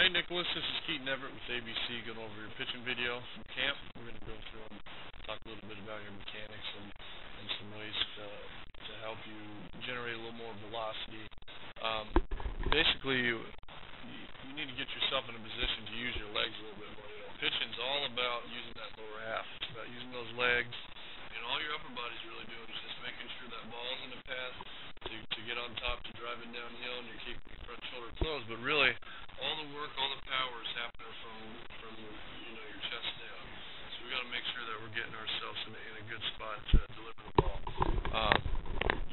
Hey Nicholas, this is Keaton Everett with ABC going over your pitching video from camp. We're going to go through and talk a little bit about your mechanics and some ways to help you generate a little more velocity. Basically, you need to get yourself in a position to use your legs a little bit more. Pitching's all about using that lower half. It's about using those legs, and all your upper body's really doing is just making sure that ball's in the path to get on top, to drive it downhill, and you're keeping your front shoulder closed. But really, all the work, all the power is happening from your chest down. So we got to make sure that we're getting ourselves in a good spot to deliver the ball.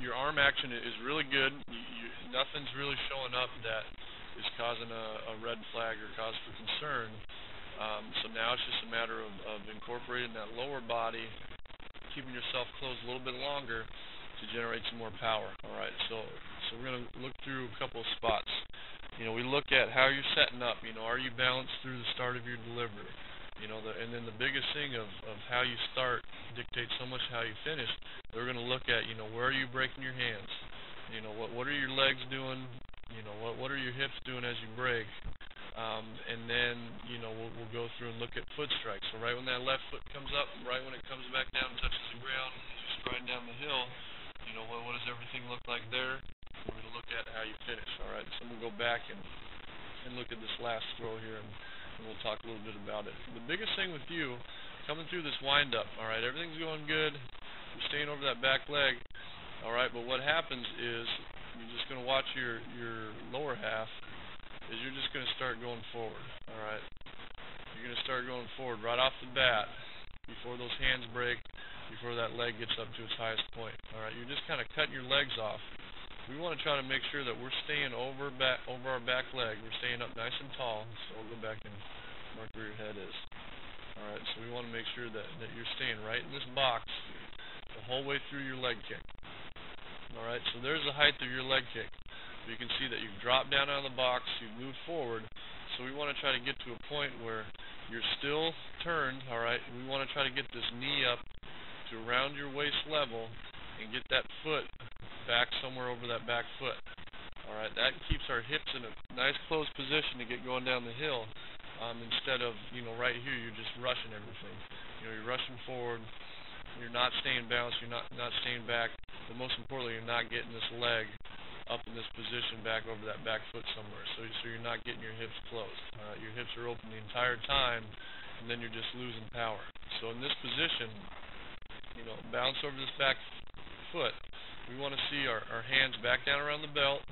Your arm action is really good. Nothing's really showing up that is causing a red flag or cause for concern. So now it's just a matter of incorporating that lower body, keeping yourself closed a little bit longer to generate some more power. All right, so we're going to look through a couple of spots. We look at how you're setting up. Are you balanced through the start of your delivery? And then the biggest thing of how you start dictates so much how you finish. We're going to look at, where are you breaking your hands? What are your legs doing? What are your hips doing as you break? And then, we'll go through and look at foot strikes. So right when that left foot comes up, right when it comes back down and touches the ground, as you stride down the hill, what does everything look like there? We're going to look at how you finish. All right, so we'll go back and look at this last throw here, and we'll talk a little bit about it. The biggest thing with you, coming through this windup, all right, everything's going good. You're staying over that back leg, all right, but what happens is you're just going to watch your lower half is you're just going to start going forward, all right? You're going to start going forward right off the bat before those hands break, before that leg gets up to its highest point, all right? You're just kind of cutting your legs off. We want to try to make sure that we're staying over our back leg. We're staying up nice and tall. So we'll go back and mark where your head is. All right, so we want to make sure that you're staying right in this box the whole way through your leg kick. All right, so there's the height of your leg kick. You can see that you've dropped down out of the box, you've moved forward. So we want to try to get to a point where you're still turned, all right? We want to try to get this knee up to around your waist level and get that foot back somewhere over that back foot. All right, that keeps our hips in a nice closed position to get going down the hill. Instead of, right here, you're just rushing everything. You're rushing forward. You're not staying balanced. You're not staying back. But most importantly, you're not getting this leg up in this position back over that back foot somewhere. So you're not getting your hips closed. All right, your hips are open the entire time, and then you're just losing power. So in this position, bounce over this back foot. We want to see our hands back down around the belt.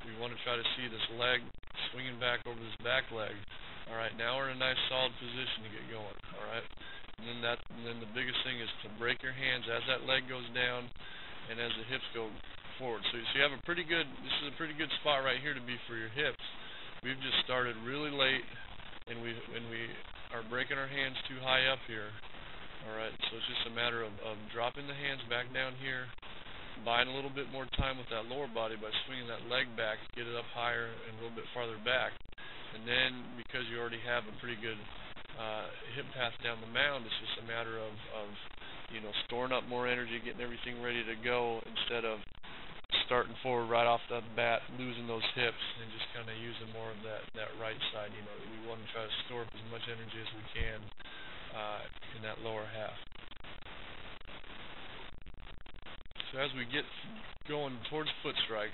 We want to try to see this leg swinging back over this back leg. All right, now we're in a nice solid position to get going. All right, and then the biggest thing is to break your hands as that leg goes down and as the hips go forward. So you have this is a pretty good spot right here to be for your hips. We've just started really late, and we are breaking our hands too high up here. All right, so it's just a matter of dropping the hands back down here, buying a little bit more time with that lower body by swinging that leg back, get it up higher and a little bit farther back. And then because you already have a pretty good hip path down the mound, it's just a matter of storing up more energy, getting everything ready to go instead of starting forward right off the bat, losing those hips, and just kind of using more of that right side. We want to try to store up as much energy as we can in that lower half. So as we get going towards foot strike,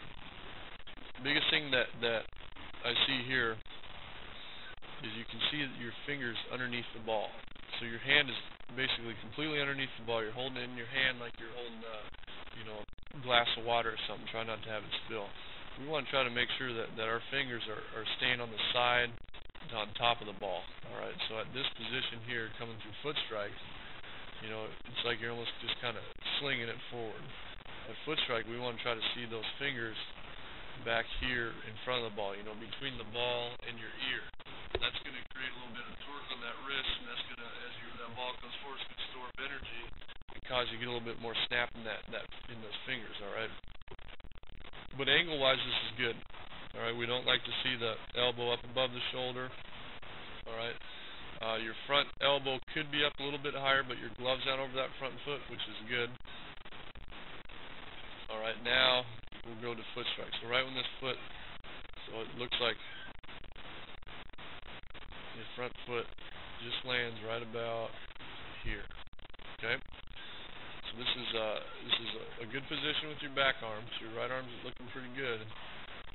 the biggest thing that I see here is you can see that your fingers underneath the ball. So your hand is basically completely underneath the ball. You're holding it in your hand like you're holding a glass of water or something. Try not to have it spill. We want to try to make sure that our fingers are staying on the side on top of the ball. All right, so at this position here, coming through foot strike, it's like you're almost just kind of slinging it forward. At foot strike, we want to try to see those fingers back here in front of the ball, between the ball and your ear. That's going to create a little bit of torque on that wrist, and that's going to, as that ball comes forward, it's going to store up energy and cause you to get a little bit more snap in in those fingers. All right. But angle-wise, this is good. All right. We don't like to see the elbow up above the shoulder. All right. Your front elbow could be up a little bit higher, but your glove's out over that front foot, which is good. All right, now we'll go to foot strike. So right when this foot, so it looks like front foot just lands right about here. Okay? So this is a good position with your back arm. So your right arm's looking pretty good.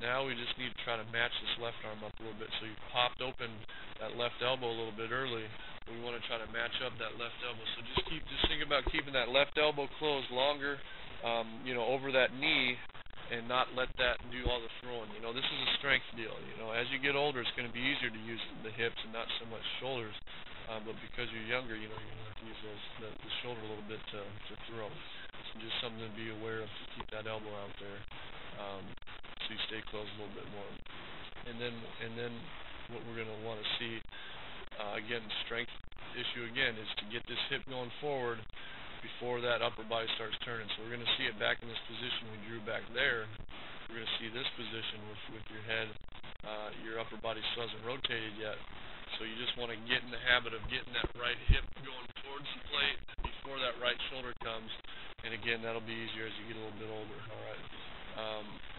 Now we just need to try to match this left arm up a little bit. So you popped open that left elbow a little bit early. We want to try to match up that left elbow. So just think about keeping that left elbow closed longer, over that knee, and not let that do all the throwing. This is a strength deal. As you get older, it's going to be easier to use the hips and not so much shoulders. But because you're younger, you're going to have to use the shoulder a little bit to throw. So just something to be aware of, to keep that elbow out there, so you stay closed a little bit more. And then what we're going to want to see, again, strength issue again, is to get this hip going forward before that upper body starts turning. So we're going to see it back in this position we drew back there. We're going to see this position with your head. Your upper body still hasn't rotated yet. So you just want to get in the habit of getting that right hip going towards the plate before that right shoulder comes. And again, that'll be easier as you get a little bit older. All right.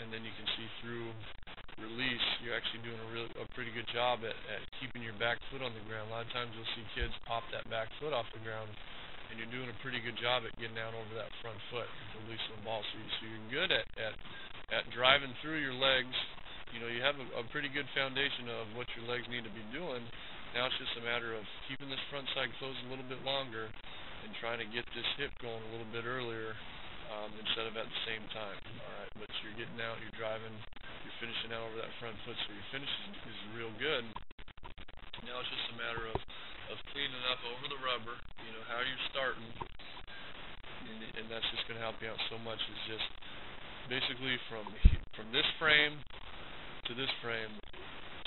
And then you can see through release, you're actually doing a pretty good job at keeping your back foot on the ground. A lot of times you'll see kids pop that back foot off the ground, and you're doing a pretty good job at getting down over that front foot, releasing the ball. So you're good at driving through your legs. You have a pretty good foundation of what your legs need to be doing. Now it's just a matter of keeping this front side closed a little bit longer and trying to get this hip going a little bit earlier, instead of at the same time. All right, but you're getting out, you're driving, you're finishing out over that front foot, so your finish is real good. Now it's just a matter of cleaning up over the rubber, how you're starting, and that's just going to help you out so much. Is just basically from this frame to this frame,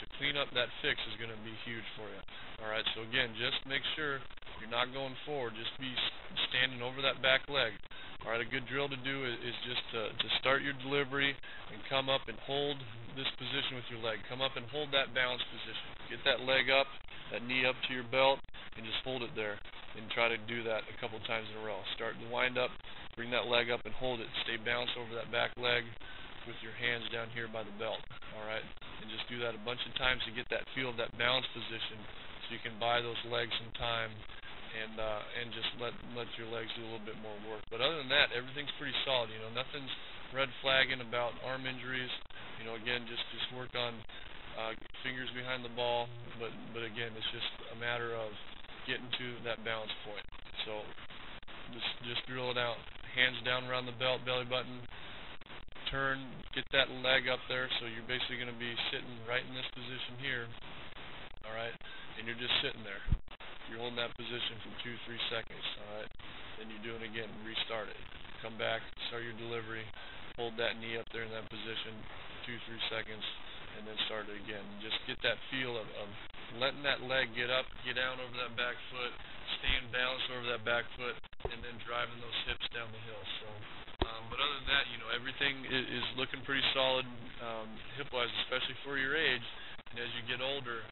to clean up that fix is going to be huge for you. All right, so again, just make sure you're not going forward. Just be standing over that back leg. All right, a good drill to do is just to start your delivery and come up and hold this position with your leg. Come up and hold that balance position. Get that leg up, that knee up to your belt, and just hold it there. And try to do that a couple times in a row. Start to wind up, bring that leg up and hold it. Stay balanced over that back leg with your hands down here by the belt. All right, and just do that a bunch of times to get that feel of that balance position, so you can buy those legs some time, and just let your legs do a little bit more work. But other than that, everything's pretty solid. Nothing's red flagging about arm injuries. Again, just work on fingers behind the ball. But again, it's just a matter of getting to that balance point. So just drill it out. Hands down around the belt, belly button. Turn, get that leg up there, so you're basically going to be sitting right in this position here. All right, and you're just sitting there. You're holding that position for 2-3 seconds. All right, then you do it again. Restart it. Come back, start your delivery. Hold that knee up there in that position, 2-3 seconds, and then start it again. Just get that feel of letting that leg get up, get down over that back foot, staying balanced over that back foot, and then driving those hips down the hill. So. But other than that, everything is looking pretty solid, hip-wise, especially for your age. And as you get older,